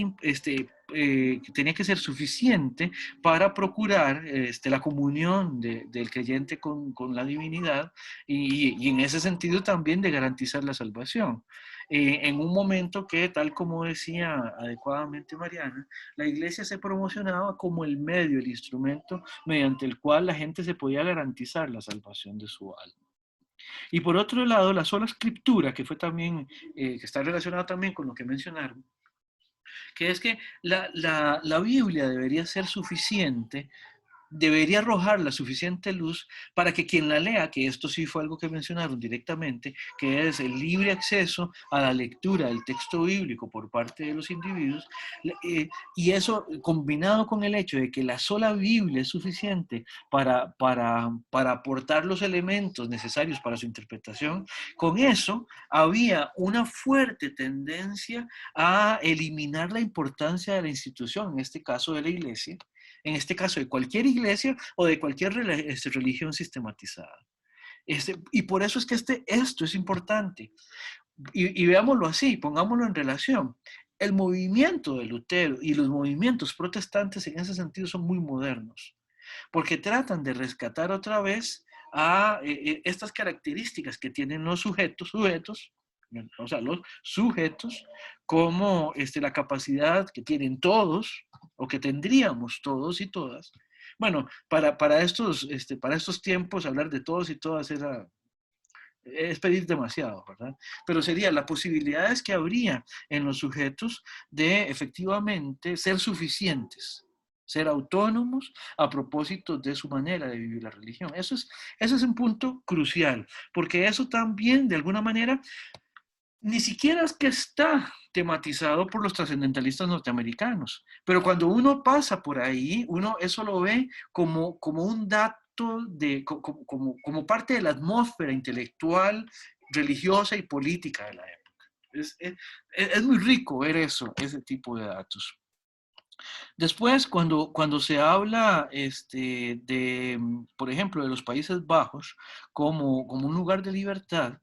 suficiente para procurar la comunión del creyente con la divinidad y en ese sentido también de garantizar la salvación. En un momento que, tal como decía adecuadamente Mariana, la iglesia se promocionaba como el medio, el instrumento mediante el cual la gente se podía garantizar la salvación de su alma. Y por otro lado, la sola escritura, que fue también, que está relacionada también con lo que mencionaron, que es que la Biblia debería ser suficiente, debería arrojar la suficiente luz para que quien la lea, que esto sí fue algo que mencionaron directamente, que es el libre acceso a la lectura del texto bíblico por parte de los individuos, y eso combinado con el hecho de que la sola Biblia es suficiente para aportar los elementos necesarios para su interpretación, con eso había una fuerte tendencia a eliminar la importancia de la institución, en este caso de la iglesia, en este caso de cualquier iglesia o de cualquier religión sistematizada. Y por eso es que esto es importante. Y veámoslo así, pongámoslo en relación. El movimiento de Lutero y los movimientos protestantes en ese sentido son muy modernos, porque tratan de rescatar otra vez a estas características que tienen los sujetos, o sea, los sujetos, como la capacidad que tienen todos, o que tendríamos todos y todas. Bueno, para estos tiempos, hablar de todos y todas es pedir demasiado, ¿verdad? Pero sería las posibilidades que habría en los sujetos de efectivamente ser suficientes, ser autónomos a propósito de su manera de vivir la religión. Ese es un punto crucial, porque eso también, de alguna manera, ni siquiera es que está tematizado por los trascendentalistas norteamericanos, pero cuando uno pasa por ahí, uno eso lo ve como un dato, como parte de la atmósfera intelectual, religiosa y política de la época. Es muy rico ver ese tipo de datos. Después, cuando se habla por ejemplo, de los Países Bajos como un lugar de libertad,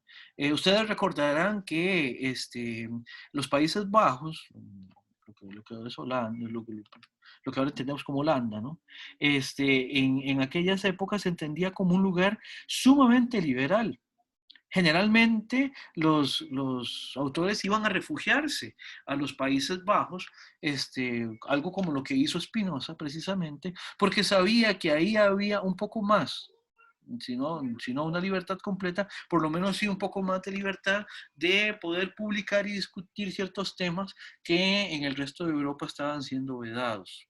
ustedes recordarán que los Países Bajos, lo que ahora es Holanda, lo que ahora entendemos como Holanda, ¿no? En aquellas épocas se entendía como un lugar sumamente liberal. generalmente los autores iban a refugiarse a los Países Bajos, algo como lo que hizo Spinoza precisamente, porque sabía que ahí había un poco más, si no una libertad completa, por lo menos sí un poco más de libertad de poder publicar y discutir ciertos temas que en el resto de Europa estaban siendo vedados.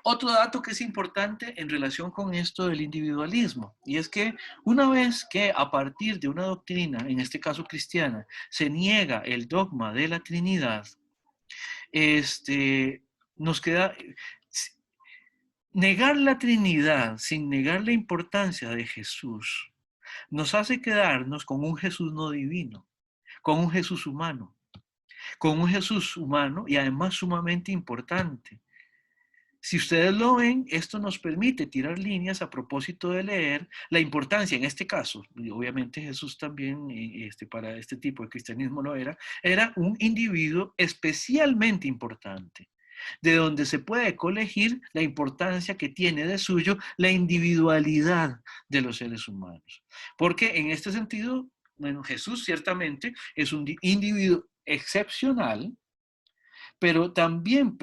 Otro dato que es importante en relación con esto del individualismo, y es que una vez que a partir de una doctrina, en este caso cristiana, se niega el dogma de la Trinidad, nos queda negar la Trinidad sin negar la importancia de Jesús, nos hace quedarnos con un Jesús no divino, con un Jesús humano, y además sumamente importante. Si ustedes lo ven, esto nos permite tirar líneas a propósito de leer la importancia, en este caso, y obviamente Jesús también para este tipo de cristianismo lo era un individuo especialmente importante, de donde se puede colegir la importancia que tiene de suyo la individualidad de los seres humanos. Porque en este sentido, bueno, Jesús ciertamente es un individuo excepcional, pero también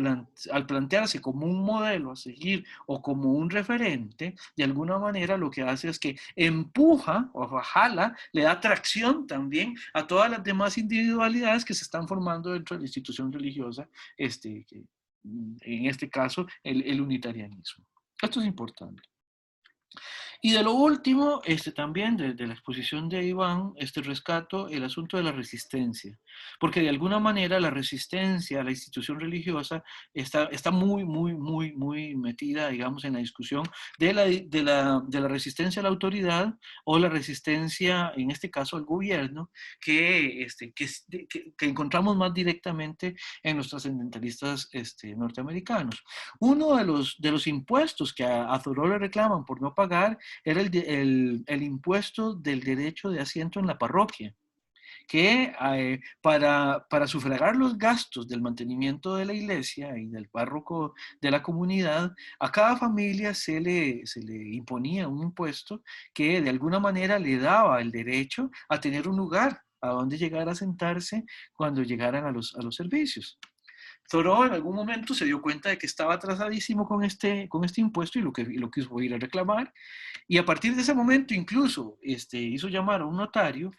al plantearse como un modelo a seguir o como un referente, de alguna manera lo que hace es que empuja o jala, le da tracción también a todas las demás individualidades que se están formando dentro de la institución religiosa, en este caso el unitarianismo. Esto es importante. Y de lo último, también de la exposición de Iván, rescato el asunto de la resistencia, porque de alguna manera la resistencia a la institución religiosa está muy metida, digamos, en la discusión de la resistencia a la autoridad o la resistencia, en este caso, al gobierno, que encontramos más directamente en los trascendentalistas norteamericanos. Uno de los impuestos que a Thoreau le reclaman por no pagar era el impuesto del derecho de asiento en la parroquia, que para sufragar los gastos del mantenimiento de la iglesia y del párroco de la comunidad, a cada familia se le imponía un impuesto que de alguna manera le daba el derecho a tener un lugar a donde llegar a sentarse cuando llegaran a los servicios. Thoreau en algún momento se dio cuenta de que estaba atrasadísimo con este impuesto y lo quiso ir a reclamar. Y a partir de ese momento incluso hizo llamar a un notario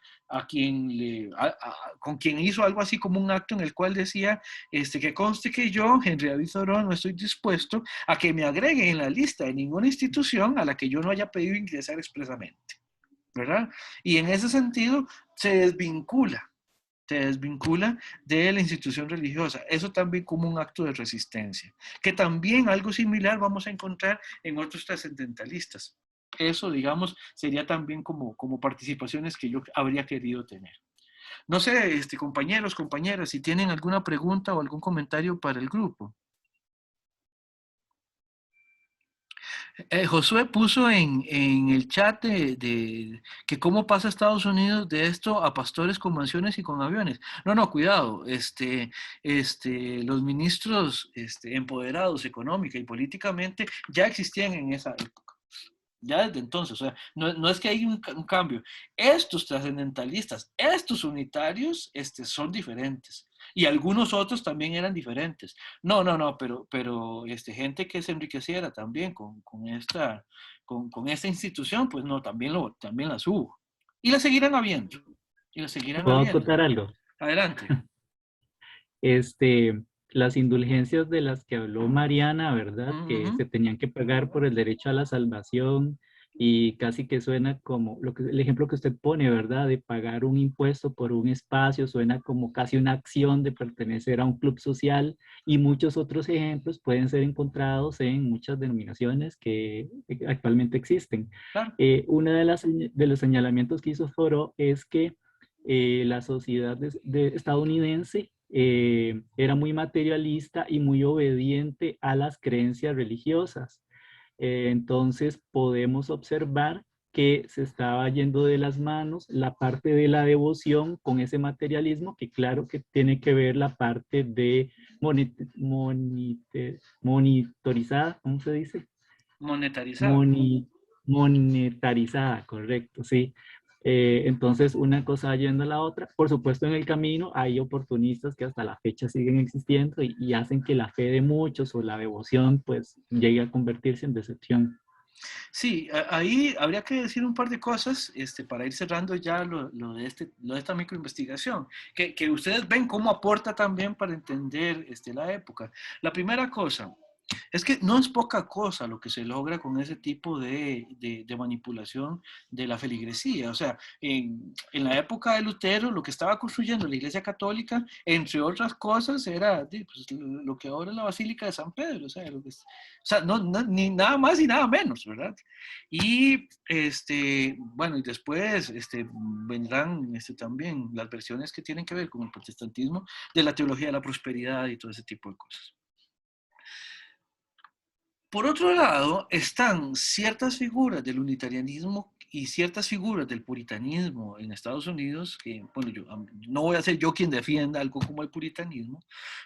con quien hizo algo así como un acto en el cual decía que conste que yo, Henry David Thoreau, no estoy dispuesto a que me agreguen en la lista de ninguna institución a la que yo no haya pedido ingresar expresamente, ¿verdad? Y en ese sentido se desvincula de la institución religiosa. Eso también como un acto de resistencia, que también algo similar vamos a encontrar en otros trascendentalistas. Eso, digamos, sería también como participaciones que yo habría querido tener. No sé, compañeros, compañeras, si tienen alguna pregunta o algún comentario para el grupo. Josué puso en el chat que cómo pasa Estados Unidos de esto a pastores con mansiones y con aviones. No, cuidado. Los ministros empoderados económica y políticamente ya existían en esa época. Ya desde entonces, o sea, no es que hay un cambio. Estos trascendentalistas, estos unitarios, son diferentes. Y algunos otros también eran diferentes. No, pero gente que se enriqueciera también con esta institución, pues no, también las hubo. Y las seguirán habiendo. ¿Puedo acotar algo? Adelante. Las indulgencias de las que habló Mariana, ¿verdad? Que se tenían que pagar por el derecho a la salvación y casi que suena como el ejemplo que usted pone, ¿verdad? De pagar un impuesto por un espacio, suena como casi una acción de pertenecer a un club social, y muchos otros ejemplos pueden ser encontrados en muchas denominaciones que actualmente existen. Claro. Uno de los señalamientos que hizo Thoreau es que la sociedad estadounidense era muy materialista y muy obediente a las creencias religiosas. Entonces podemos observar que se estaba yendo de las manos la parte de la devoción con ese materialismo, que claro que tiene que ver la parte de monitorizada, ¿cómo se dice? Monetarizada. Monetarizada, correcto, sí. Entonces, una cosa va yendo a la otra. Por supuesto, en el camino hay oportunistas que hasta la fecha siguen existiendo y hacen que la fe de muchos o la devoción pues llegue a convertirse en decepción. Sí, ahí habría que decir un par de cosas para ir cerrando ya lo de esta microinvestigación, que ustedes ven cómo aporta también para entender la época. La primera cosa es que no es poca cosa lo que se logra con ese tipo de manipulación de la feligresía. O sea, en la época de Lutero, lo que estaba construyendo la Iglesia Católica, entre otras cosas, era pues, lo que ahora es la Basílica de San Pedro. O sea ni nada más y nada menos, ¿verdad? Y, bueno, y después vendrán también las versiones que tienen que ver con el protestantismo de la teología de la prosperidad y todo ese tipo de cosas. Por otro lado, están ciertas figuras del unitarianismo y ciertas figuras del puritanismo en Estados Unidos, que, bueno, no voy a ser yo quien defienda algo como el puritanismo,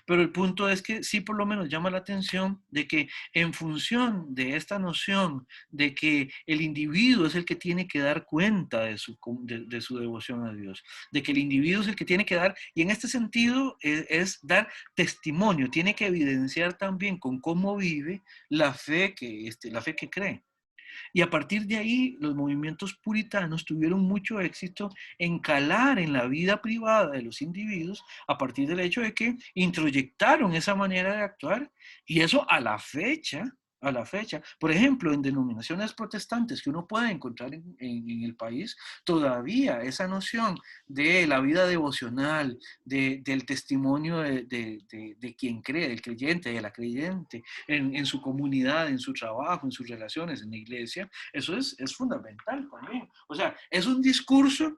pero el punto es que sí por lo menos llama la atención de que en función de esta noción de que el individuo es el que tiene que dar cuenta de su devoción a Dios, de que el individuo es el que tiene que dar, y en este sentido es dar testimonio, tiene que evidenciar también con cómo vive la fe que cree. Y a partir de ahí, los movimientos puritanos tuvieron mucho éxito en calar en la vida privada de los individuos a partir del hecho de que introyectaron esa manera de actuar, y eso a la fecha, por ejemplo, en denominaciones protestantes que uno puede encontrar en el país, todavía esa noción de la vida devocional, del testimonio de quien cree, del creyente, de la creyente, en su comunidad, en su trabajo, en sus relaciones, en la iglesia, eso es fundamental también. O sea, es un discurso.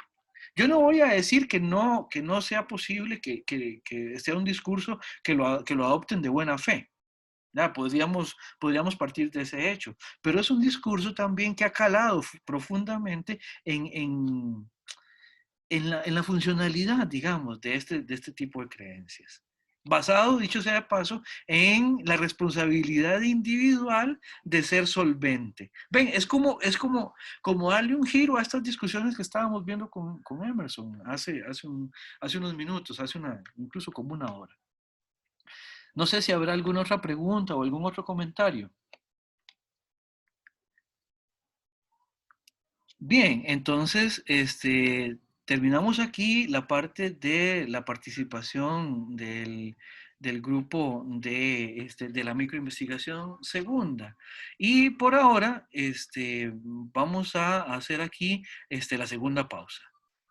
Yo no voy a decir que no sea posible que sea un discurso que lo adopten de buena fe. Ya, podríamos partir de ese hecho, pero es un discurso también que ha calado profundamente en la funcionalidad, digamos, de este tipo de creencias. Basado, dicho sea de paso, en la responsabilidad individual de ser solvente. Ven, es como darle un giro a estas discusiones que estábamos viendo con Emerson hace unos minutos, incluso como una hora. No sé si habrá alguna otra pregunta o algún otro comentario. Bien, entonces, terminamos aquí la parte de la participación del grupo de la microinvestigación segunda. Y por ahora, vamos a hacer aquí la segunda pausa.